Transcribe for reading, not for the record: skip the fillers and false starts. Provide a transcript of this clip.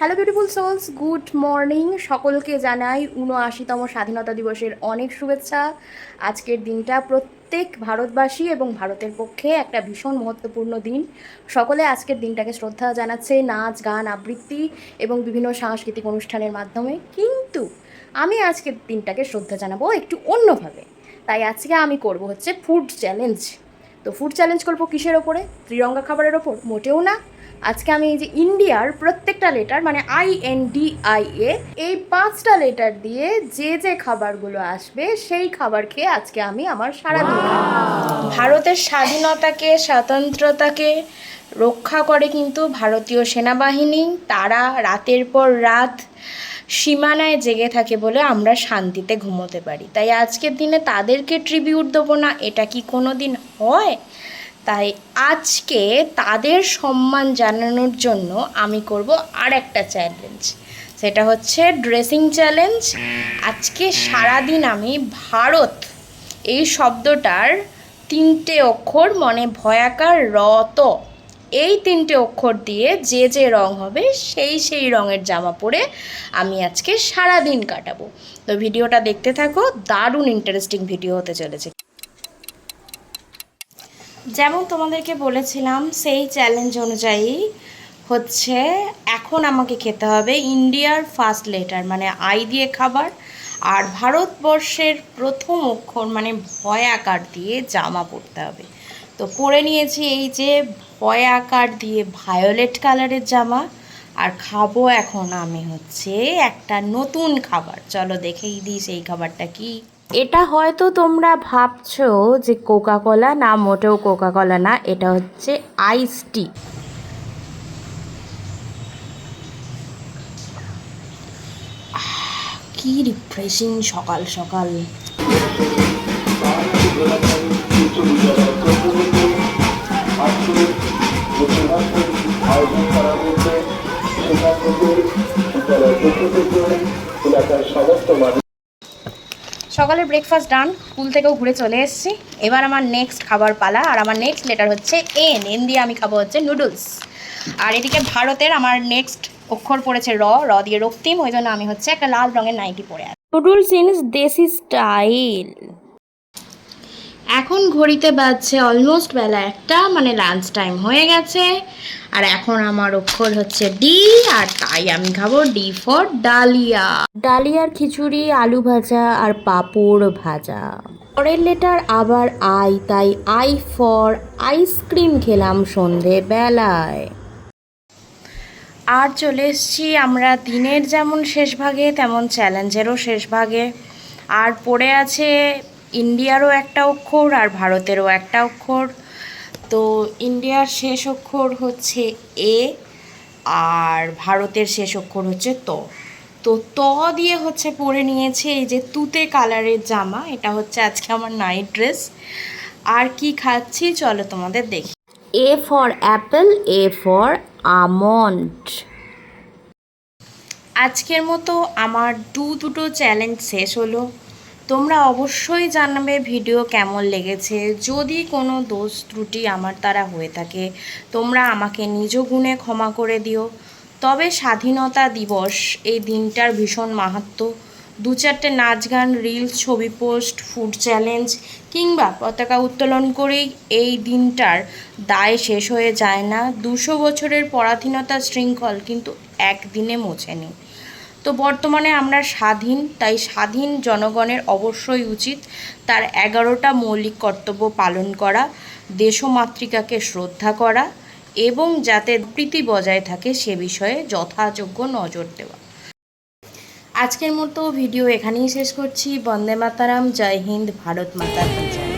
Hello beautiful souls, good morning. সকলকে জানাই ৭৯তম স্বাধীনতা দিবসের অনেক শুভেচ্ছা। আজকের দিনটা প্রত্যেক ভারতবাসী এবং ভারতের পক্ষে একটা ভীষণ মহত্বপূর্ণ দিন। সকলে আজকের দিনটাকে শ্রদ্ধা জানাচ্ছে নাচ, গান, আবৃত্তি এবং বিভিন্ন সাংস্কৃতিক অনুষ্ঠানের মাধ্যমে। কিন্তু আমি আজকের দিনটাকে শ্রদ্ধা জানাবো একটু অন্যভাবে। তাই আজকে আমি করব হচ্ছে ফুড চ্যালেঞ্জ। তো ফুড চ্যালেঞ্জ করবো কিসের ওপরে? ত্রিরঙ্গা খাবারের ওপর? মোটেও না। আজকে আমি এই যে ইন্ডিয়ার প্রত্যেকটা লেটার মানে INDIA এই 5টা লেটার দিয়ে যে যে খাবারগুলো আসবে সেই খাবার খেয়ে আজকে আমি আমার সারাদিন ভারতের স্বাধীনতাকে, স্বাতন্ত্র্যতাকে রক্ষা করে কিন্তু ভারতীয় সেনাবাহিনী। তারা রাতের পর রাত সীমানায় জেগে থাকে বলে আমরা শান্তিতে ঘুমোতে পারি। তাই আজকের দিনে তাদেরকে ট্রিবিউট দেবো না, এটা কি কোনো দিন হয়? তাই আজকে তাদের সম্মান জানানোর জন্য আমি করব আর একটা চ্যালেঞ্জ, সেটা হচ্ছে ড্রেসিং চ্যালেঞ্জ। আজকে সারাদিন আমি ভারত এই শব্দটার 3টে অক্ষর মানে ভয়াকার রত, এই 3টে অক্ষর দিয়ে যে যে রং হবে সেই রঙের জামা পরে আমি আজকে সারাদিন কাটাবো। তো ভিডিওটা দেখতে থাকো, দারুণ ইন্টারেস্টিং ভিডিও হতে চলেছে। যেমন তোমাদেরকে বলেছিলাম সেই চ্যালেঞ্জ অনুযায়ী হচ্ছে এখন আমাকে খেতে হবে ইন্ডিয়ার ফার্স্ট লেটার মানে আই দিয়ে খাবার, আর ভারতবর্ষের প্রথম অক্ষর মানে ভয় আকার দিয়ে জামা পরতে হবে। তো পরে নিয়েছি এই যে ভয় আকার দিয়ে ভায়োলেট কালারের জামা, আর খাবো এখন আমি হচ্ছে একটা নতুন খাবার। চলো দেখেই দিই সেই খাবারটা কি। এটা হয়তো তোমরা ভাবছো যে কোকা কোলা, না মোটেও কোকা কোলা না, এটা হচ্ছে আইস টি। কি রিফ্রেশিং সকাল সকাল। সকালের ব্রেকফাস্ট ডান, স্কুল থেকেও ঘুরে চলে এসেছি। এবার আমার নেক্সট খাবার পালা, আর আমার নেক্সট লেটার হচ্ছে এন দিয়ে আমি খাবো হচ্ছে নুডলস। আর এদিকে ভারতের আমার নেক্সট অক্ষর পড়েছে র দিয়ে রক্তিম, ওই জন্য আমি হচ্ছে একটা লাল রঙের নাইটি পরে আছি। নুডলস ইন দেশি স্টাইল। এখন ঘড়িতে বাজছে অলমোস্ট বেলা 1টা, মানে লাঞ্চ টাইম হয়ে গেছে। আর এখন আমার অক্ষর হচ্ছে ডি, আর তাই আমি খাবো ডি ফর ডালিয়া। ডালিয়ার খিচুড়ি, আলু ভাজা আর পাঁপড় ভাজা। পরের লেটার আবার আই, তাই আই ফর আইসক্রিম খেলাম সন্ধে বেলায়। আর চলে এসছি আমরা দিনের যেমন শেষ ভাগে তেমন চ্যালেঞ্জেরও শেষ ভাগে। আর পড়ে আছে ইন্ডিয়ারও একটা অক্ষর আর ভারতেরও একটা অক্ষর। তো ইন্ডিয়ার শেষ অক্ষর হচ্ছে এ, আর ভারতের শেষ অক্ষর হচ্ছে ত। তো ত দিয়ে হচ্ছে পরে নিয়েছি এই যে তুতে কালারের জামা, এটা হচ্ছে আজকে আমার নাইট ড্রেস। আর কি খাচ্ছি চলো তোমাদের দেখি। A for Apple, A for almond. আজকের মতো আমার দুটো চ্যালেঞ্জ শেষ হলো। তোমরা অবশ্যই জানাবে ভিডিও কেমন লেগেছে। যদি কোনো দোষ ত্রুটি আমার দ্বারা হয়ে থাকে তোমরা আমাকে নিজ গুণে ক্ষমা করে দিও। তবে স্বাধীনতা দিবস এই দিনটার ভীষণ মাহাত্ম্য। 2-4টে নাচ গান, রিলস, ছবি পোস্ট, ফুড চ্যালেঞ্জ কিংবা পতাকা উত্তোলন করেই এই দিনটার দায় শেষ হয়ে যায় না। 200 বছরের পরাধীনতার শৃঙ্খল কিন্তু একদিনে মোছেনি। তো বর্তমানে আমরা স্বাধীন, তাই স্বাধীন জনগণের অবশ্যই উচিত তার 11টা মৌলিক কর্তব্য পালন করা, দেশমাতৃকাকে শ্রদ্ধা করা এবং যাতে প্রীতি বজায় থাকে সে বিষয়ে যথাযোগ্য নজর দেওয়া। আজকের মতো ভিডিও এখানেই শেষ করছি। বন্দে মাতারাম, জয় হিন্দ, ভারত মাতা কি জয়।